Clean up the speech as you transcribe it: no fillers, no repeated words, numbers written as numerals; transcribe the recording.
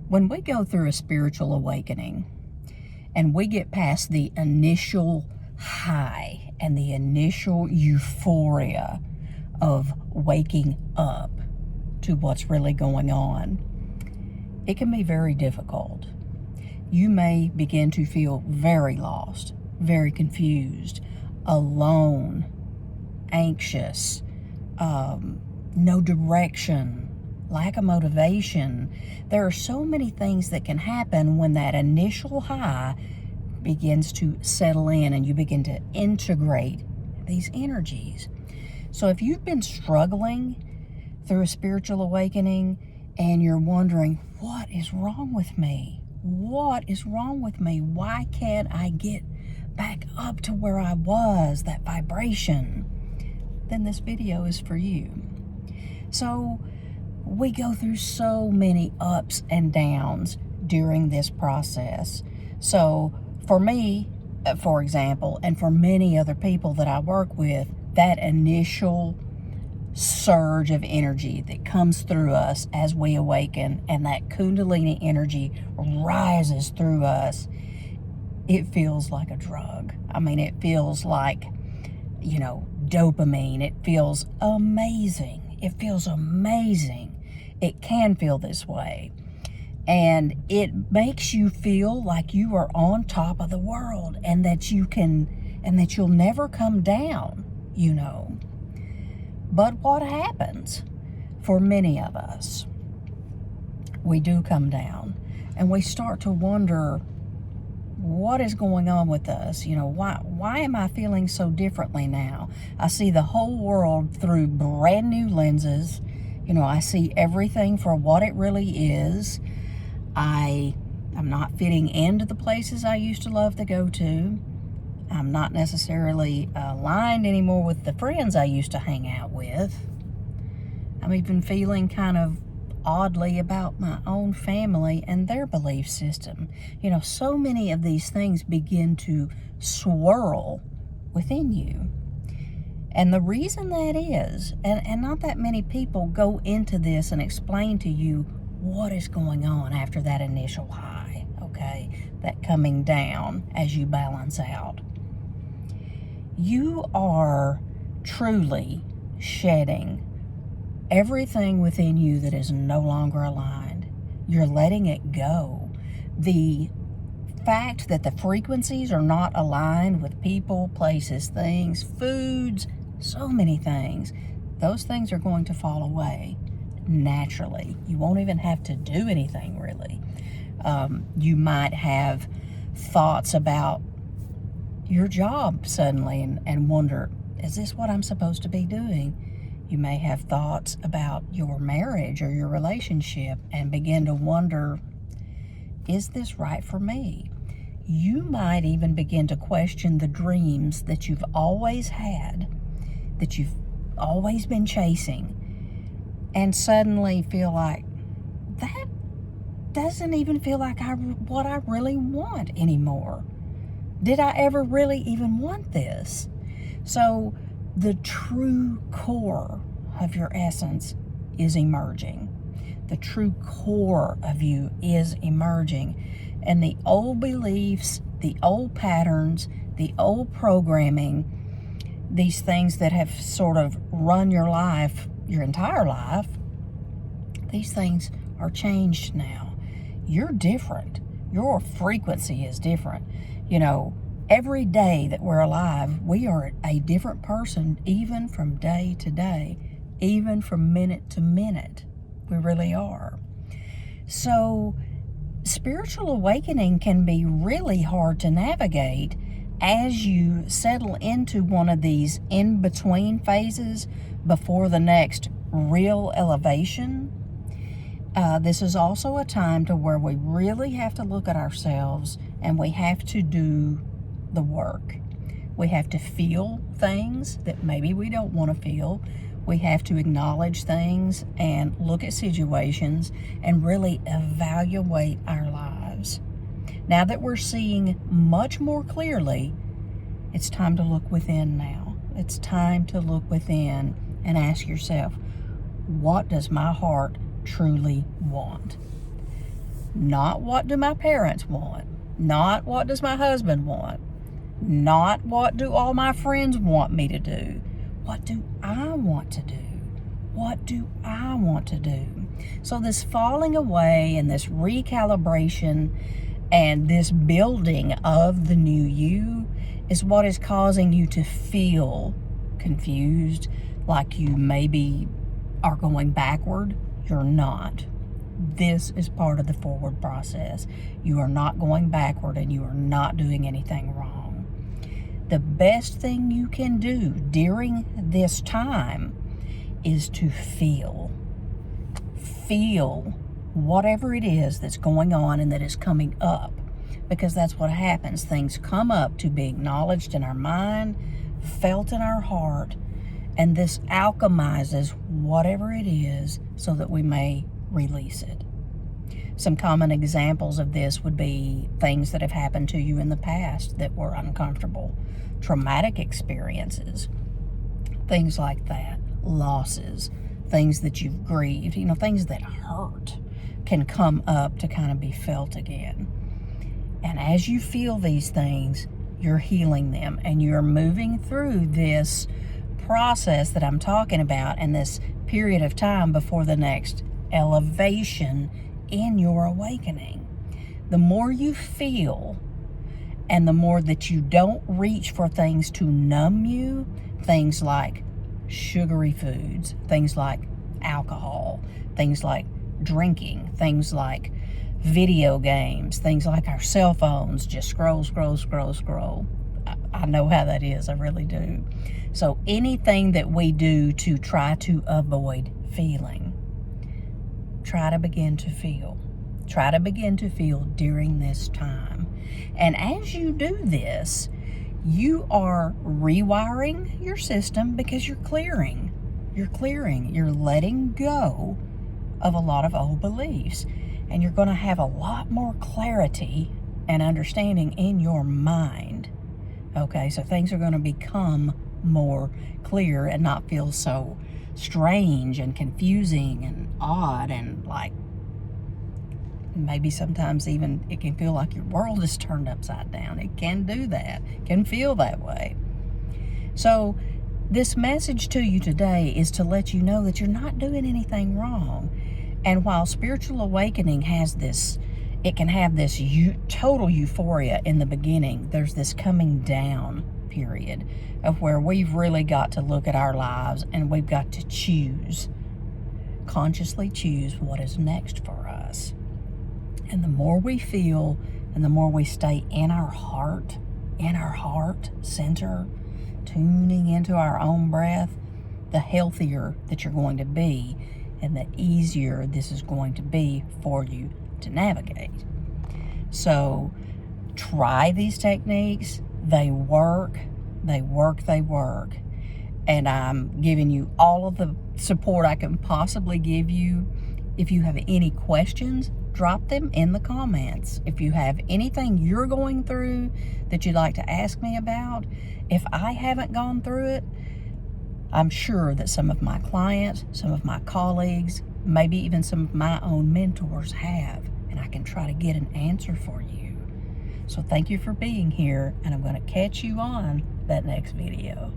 When we go through a spiritual awakening and we get past the initial high and the initial euphoria of waking up to what's really going on, it can be very difficult. You may begin to feel very lost, very confused, alone, anxious, no direction, lack of motivation. There are so many things that can happen when that initial high begins to settle in and you begin to integrate these energies. So if you've been struggling through a spiritual awakening and you're wondering, what is wrong with me? What is wrong with me? Why can't I get back up to where I was, that vibration? Then this video is for you. So we go through so many ups and downs during this process. So for me, for example, and for many other people that I work with, that initial surge of energy that comes through us as we awaken and that Kundalini energy rises through us, it feels like a drug. I mean, it feels like, dopamine. It feels amazing. It feels amazing. It can feel this way. And it makes you feel like you are on top of the world and that you'll never come down, But what happens for many of us? We do come down and we start to wonder, what is going on with us? Why am I feeling so differently now? I see the whole world through brand new lenses. I see everything for what it really is. I'm not fitting into the places I used to love to go to. I'm not necessarily aligned anymore with the friends I used to hang out with. I'm even feeling kind of oddly about my own family and their belief system. So many of these things begin to swirl within you. And the reason that is, and not that many people go into this and explain to you what is going on after that initial high, okay? That coming down as you balance out. You are truly shedding everything within you that is no longer aligned. You're letting it go. The fact that the frequencies are not aligned with people, places, things, foods, so many things, those things are going to fall away naturally. You won't even have to do anything really. You might have thoughts about your job suddenly and wonder, is this what I'm supposed to be doing? You may have thoughts about your marriage or your relationship and begin to wonder, is this right for me? You might even begin to question the dreams that you've always had, that you've always been chasing, and suddenly feel like, that doesn't even feel like what I really want anymore. Did I ever really even want this? So the true core of your essence is emerging. The true core of you is emerging. And the old beliefs, the old patterns, the old programming, these things that have sort of run your life, your entire life, these things are changed now. You're different. Your frequency is different. Every day that we're alive, we are a different person, even from day to day, even from minute to minute. We really are. So spiritual awakening can be really hard to navigate as you settle into one of these in-between phases before the next real elevation. This is also a time to where we really have to look at ourselves and we have to do the work. We have to feel things that maybe we don't want to feel. We have to acknowledge things and look at situations and really evaluate our lives. Now that we're seeing much more clearly, it's time to look within now. It's time to look within and ask yourself, what does my heart truly want? Not what do my parents want. Not what does my husband want. Not what do all my friends want me to do. What do I want to do? What do I want to do? So this falling away and this recalibration and this building of the new you is what is causing you to feel confused, like you maybe are going backward. You're not. This is part of the forward process. You are not going backward, and you are not doing anything wrong. The best thing you can do during this time is to feel. Feel whatever it is that's going on and that is coming up, because that's what happens. Things come up to be acknowledged in our mind, felt in our heart, and this alchemizes whatever it is so that we may release it. Some common examples of this would be things that have happened to you in the past that were uncomfortable, traumatic experiences, things like that, losses, things that you've grieved, things that hurt can come up to kind of be felt again. And as you feel these things, you're healing them, and you're moving through this process that I'm talking about, and this period of time before the next elevation in your awakening. The more you feel, and the more that you don't reach for things to numb you, things like sugary foods, things like alcohol, things like drinking, things like video games, things like our cell phones, just scroll. I know how that is, I really do. So anything that we do to try to avoid feeling, try to begin to feel. Try to begin to feel during this time. And as you do this, you are rewiring your system, because you're clearing. You're letting go of a lot of old beliefs. And you're going to have a lot more clarity and understanding in your mind. Okay, so things are going to become more clear and not feel so strange and confusing and odd, and like maybe sometimes even it can feel like your world is turned upside down. It can do that. It can feel that way. So this message to you today is to let you know that you're not doing anything wrong. And while spiritual awakening has this, it can have this total euphoria in the beginning, there's this coming down period of where we've really got to look at our lives, and we've got to consciously choose what is next for us. And the more we feel, and the more we stay in our heart center, tuning into our own breath, the healthier that you're going to be, and the easier this is going to be for you to navigate. So try these techniques. They work. And I'm giving you all of the support I can possibly give you. If you have any questions, drop them in the comments. If you have anything you're going through that you'd like to ask me about, if I haven't gone through it, I'm sure that some of my clients, some of my colleagues, maybe even some of my own mentors have, and I can try to get an answer for you. So thank you for being here, and I'm going to catch you on that next video.